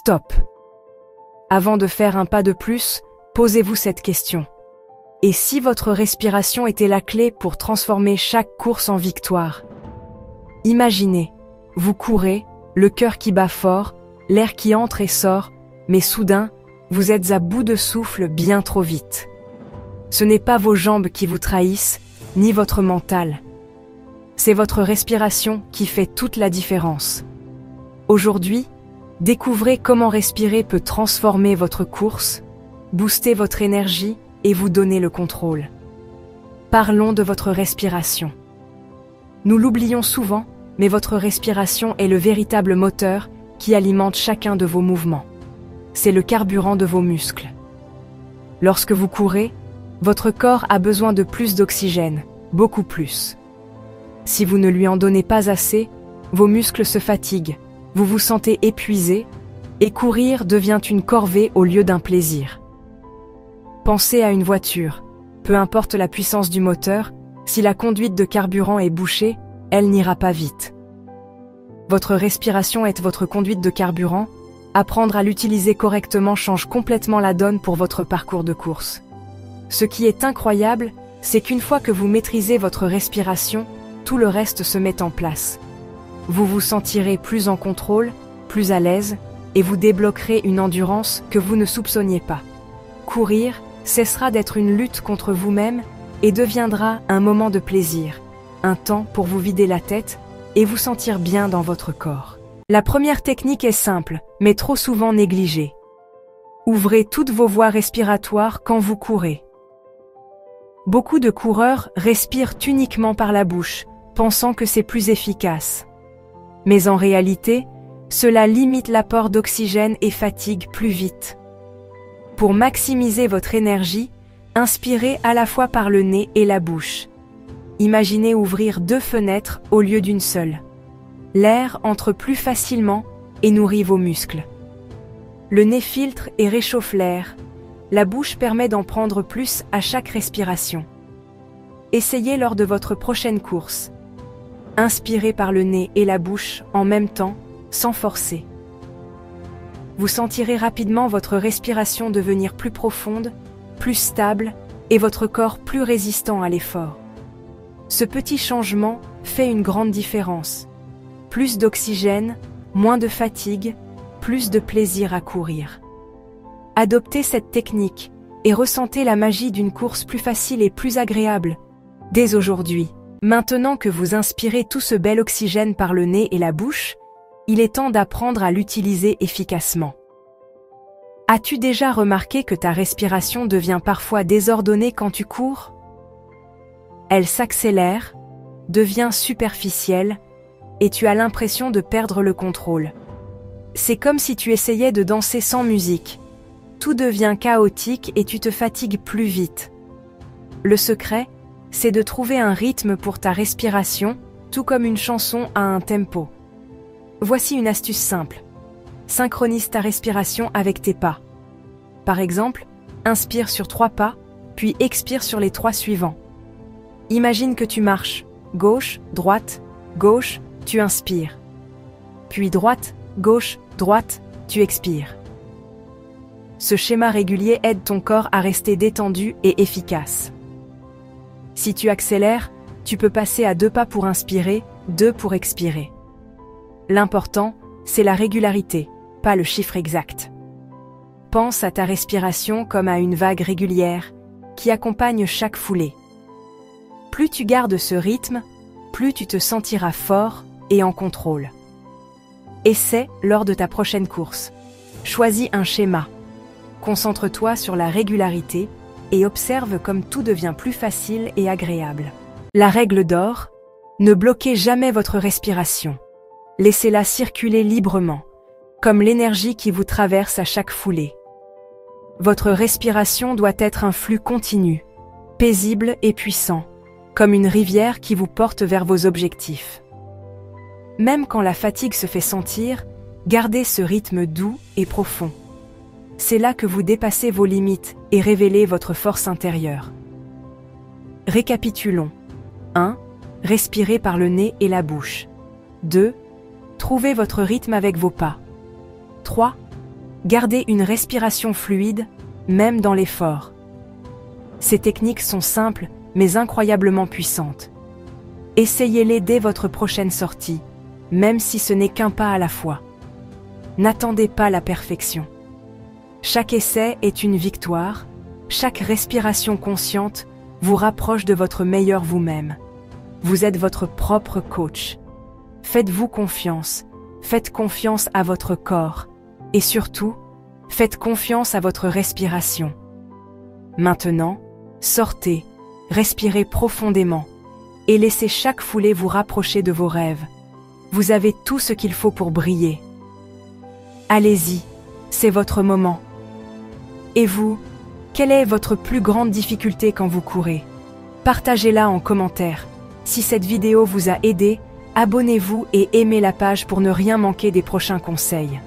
Stop. Avant de faire un pas de plus, posez-vous cette question. Et si votre respiration était la clé pour transformer chaque course en victoire? Imaginez, vous courez, le cœur qui bat fort, l'air qui entre et sort, mais soudain, vous êtes à bout de souffle bien trop vite. Ce n'est pas vos jambes qui vous trahissent, ni votre mental. C'est votre respiration qui fait toute la différence. Aujourd'hui, découvrez comment respirer peut transformer votre course, booster votre énergie et vous donner le contrôle. Parlons de votre respiration. Nous l'oublions souvent, mais votre respiration est le véritable moteur qui alimente chacun de vos mouvements. C'est le carburant de vos muscles. Lorsque vous courez, votre corps a besoin de plus d'oxygène, beaucoup plus. Si vous ne lui en donnez pas assez, vos muscles se fatiguent, vous vous sentez épuisé, et courir devient une corvée au lieu d'un plaisir. Pensez à une voiture. Peu importe la puissance du moteur, si la conduite de carburant est bouchée, elle n'ira pas vite. Votre respiration est votre conduite de carburant. Apprendre à l'utiliser correctement change complètement la donne pour votre parcours de course. Ce qui est incroyable, c'est qu'une fois que vous maîtrisez votre respiration, tout le reste se met en place. Vous vous sentirez plus en contrôle, plus à l'aise, et vous débloquerez une endurance que vous ne soupçonniez pas. Courir cessera d'être une lutte contre vous-même et deviendra un moment de plaisir, un temps pour vous vider la tête et vous sentir bien dans votre corps. La première technique est simple, mais trop souvent négligée. Ouvrez toutes vos voies respiratoires quand vous courez. Beaucoup de coureurs respirent uniquement par la bouche, pensant que c'est plus efficace. Mais en réalité, cela limite l'apport d'oxygène et fatigue plus vite. Pour maximiser votre énergie, inspirez à la fois par le nez et la bouche. Imaginez ouvrir 2 fenêtres au lieu d'une seule. L'air entre plus facilement et nourrit vos muscles. Le nez filtre et réchauffe l'air. La bouche permet d'en prendre plus à chaque respiration. Essayez lors de votre prochaine course. Inspirez par le nez et la bouche en même temps, sans forcer. Vous sentirez rapidement votre respiration devenir plus profonde, plus stable et votre corps plus résistant à l'effort. Ce petit changement fait une grande différence. Plus d'oxygène, moins de fatigue, plus de plaisir à courir. Adoptez cette technique et ressentez la magie d'une course plus facile et plus agréable. Dès aujourd'hui, maintenant que vous inspirez tout ce bel oxygène par le nez et la bouche, il est temps d'apprendre à l'utiliser efficacement. As-tu déjà remarqué que ta respiration devient parfois désordonnée quand tu cours? Elle s'accélère, devient superficielle, et tu as l'impression de perdre le contrôle. C'est comme si tu essayais de danser sans musique. Tout devient chaotique et tu te fatigues plus vite. Le secret, c'est de trouver un rythme pour ta respiration, tout comme une chanson a un tempo. Voici une astuce simple. Synchronise ta respiration avec tes pas. Par exemple, inspire sur 3 pas, puis expire sur les 3 suivants. Imagine que tu marches, gauche, droite, tu inspires. Puis droite, gauche, droite, tu expires. Ce schéma régulier aide ton corps à rester détendu et efficace. Si tu accélères, tu peux passer à 2 pas pour inspirer, 2 pour expirer. L'important, c'est la régularité, pas le chiffre exact. Pense à ta respiration comme à une vague régulière qui accompagne chaque foulée. Plus tu gardes ce rythme, plus tu te sentiras fort et en contrôle. Essaie lors de ta prochaine course. Choisis un schéma. Concentre-toi sur la régularité et observe comme tout devient plus facile et agréable. La règle d'or, ne bloquez jamais votre respiration. Laissez-la circuler librement, comme l'énergie qui vous traverse à chaque foulée. Votre respiration doit être un flux continu, paisible et puissant, comme une rivière qui vous porte vers vos objectifs. Même quand la fatigue se fait sentir, gardez ce rythme doux et profond. C'est là que vous dépassez vos limites et révélez votre force intérieure. Récapitulons. 1. Respirez par le nez et la bouche. 2. Trouvez votre rythme avec vos pas. 3. Gardez une respiration fluide, même dans l'effort. Ces techniques sont simples, mais incroyablement puissantes. Essayez-les dès votre prochaine sortie, même si ce n'est qu'un pas à la fois. N'attendez pas la perfection. Chaque essai est une victoire, chaque respiration consciente vous rapproche de votre meilleur vous-même. Vous êtes votre propre coach. Faites-vous confiance, faites confiance à votre corps, et surtout, faites confiance à votre respiration. Maintenant, sortez, respirez profondément, et laissez chaque foulée vous rapprocher de vos rêves. Vous avez tout ce qu'il faut pour briller. Allez-y, c'est votre moment. Et vous, quelle est votre plus grande difficulté quand vous courez? Partagez-la en commentaire. Si cette vidéo vous a aidé, abonnez-vous et aimez la page pour ne rien manquer des prochains conseils.